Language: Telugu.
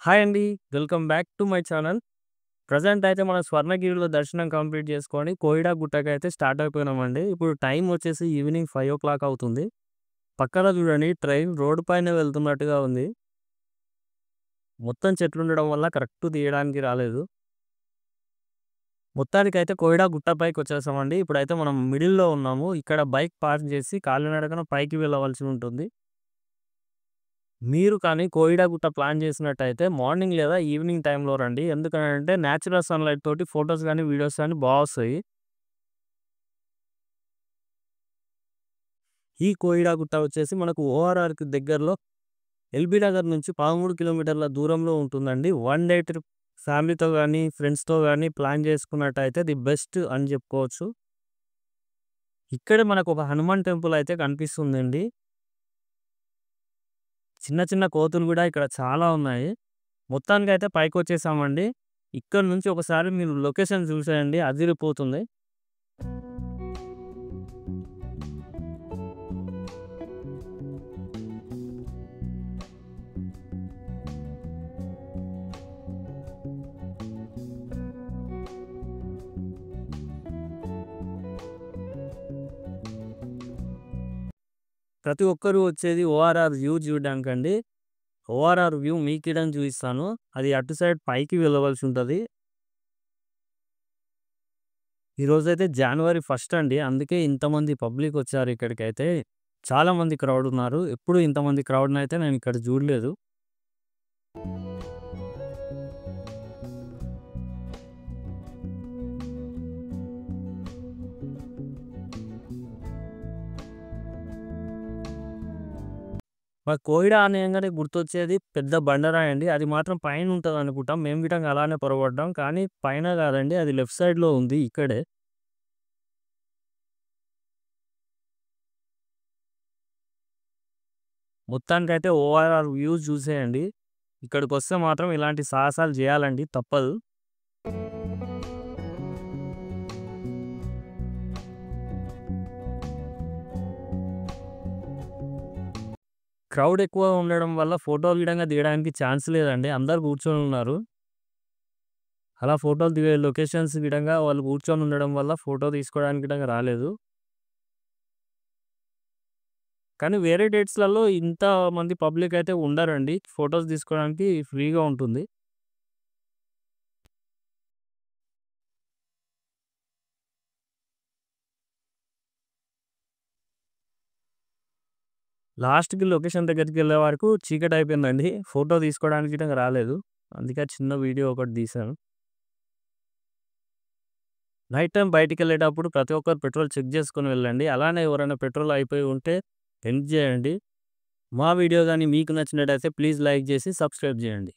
హాయ్ అండి. Welcome back to my channel. Present అయితే మనం స్వర్ణగిరిలో దర్శనం కంప్లీట్ చేసుకొని కోయిడా గుట్టకైతే స్టార్ట్ అయిపోయినామండి. ఇప్పుడు టైం వచ్చేసి ఈవినింగ్ 5:00 అవుతుంది. పక్కన చూడండి ట్రైన్ రోడ్డు పైన వెళ్తున్నట్టుగా ఉంది. మొత్తం చెట్లుండడం వల్ల కరెక్ట్ తీయడానికి రాలేదు. మొత్తానికైతే కోయిడా గుట్ట పైకొచ్చేసామండి. ఇప్పుడైతే మనం మిడిల్‌లో ఉన్నాము. ఇక్కడ బైక్ పార్క్ చేసి కాలినడకన పైకి వెళ్ళవలసి ఉంటుంది. మీరు కానీ కోయిడా గుట్ట ప్లాన్ చేసినట్టయితే మార్నింగ్ లేదా ఈవినింగ్ టైంలో రండి. ఎందుకనంటే నేచురల్ సన్‌లైట్ తోటి ఫోటోస్ గాని, వీడియోస్ గాని వస్తాయి. ఈ కోయిడా గుట్ట వచ్చేసి మనకు ఓఆర్ఆర్‌కి దగ్గరలో ఎల్బీ నగర్ నుంచి 13 కిలోమీటర్ల దూరంలో ఉంటుందండి. వన్ డే ట్రిప్ ఫ్యామిలీతో గాని, ఫ్రెండ్స్‌తో గాని ప్లాన్ చేసుకున్నట్టయితే ది బెస్ట్ అని చెప్పుకోవచ్చు. ఇక్కడే మనకు ఒక హనుమాన్ టెంపుల్ అయితే కనిపిస్తుందండి. చిన్న చిన్న కోతులు కూడా ఇక్కడ చాలా ఉన్నాయి. మొత్తానికైతే పైకొచ్చేసామండి. ఇక్కడ నుంచి ఒకసారి మీరు లొకేషన్ చూసేయండి అదిరిపోతుంది. ప్రతి ఒక్కరు వచ్చేది ఓఆర్ఆర్ వ్యూ చూడడానికండి. ఓఆర్ఆర్ వ్యూ మీకిడం చూపిస్తాను. అది అటు సైడ్ పైకి వెళ్ళవలసి ఉంటది. ఈరోజైతే జనవరి 1 అండి. అందుకే ఇంతమంది పబ్లిక్ వచ్చారు ఇక్కడికైతే. చాలా మంది క్రౌడ్ ఉన్నారు. ఎప్పుడు ఇంతమంది క్రౌడ్‌నైతే నేను ఇక్కడ చూడలేదు. కోయిడా అనంగానే గుర్తొచ్చేది పెద్ద బండరాయి అండి. అది మాత్రం పైన ఉంటదనుకుంటాం. మేము గిటంగా అలానే పొరపడ్డాం. కానీ పైన కాదండి. అది లెఫ్ట్ సైడ్‌లో ఉంది ఇక్కడే. మొత్తానికైతే ఓఆర్ఆర్ వ్యూస్ చూసేయండి. ఇక్కడికొస్తే మాత్రం ఇలాంటి సాహసాలు చేయాలండి తప్పదు. క్రౌడ్ ఎక్కువ ఉండడం వల్ల ఫోటోలు గిడంగా దిగడానికి ఛాన్స్ లేదండి. అందరూ కూర్చొని ఉన్నారు. అలా ఫోటోలు దిగే లొకేషన్స్ గిడంగా వాళ్ళు కూర్చొని ఉండడం వల్ల ఫోటో తీసుకోవడానికి గిడంగా రాలేదు. కానీ వేరే డేట్స్‌లలో ఇంత మంది పబ్లిక్ అయితే ఉండరండి. ఫోటోస్ తీసుకోవడానికి ఫ్రీగా ఉంటుంది. లాస్ట్‌కి లొకేషన్ దగ్గరికెళ్ళే వరకు చీకటయిపోయిందండి. ఫోటో తీసుకోవడానికి గిట్టంగా రాలేదు. అందుకే చిన్న వీడియో ఒకటి తీశాను. నైట్ టైమ్ బయటికెళ్ళేటప్పుడు ప్రతి ఒక్కరు పెట్రోల్ చెక్ చేసుకొని వెళ్ళండి. అలానే ఎవరైనా పెట్రోల్ అయిపోయి ఉంటే హెల్ప్ చేయండి. మా వీడియో గాని మీకు నచ్చినట్టయితే ప్లీజ్ లైక్ చేసి సబ్స్క్రైబ్ చేయండి.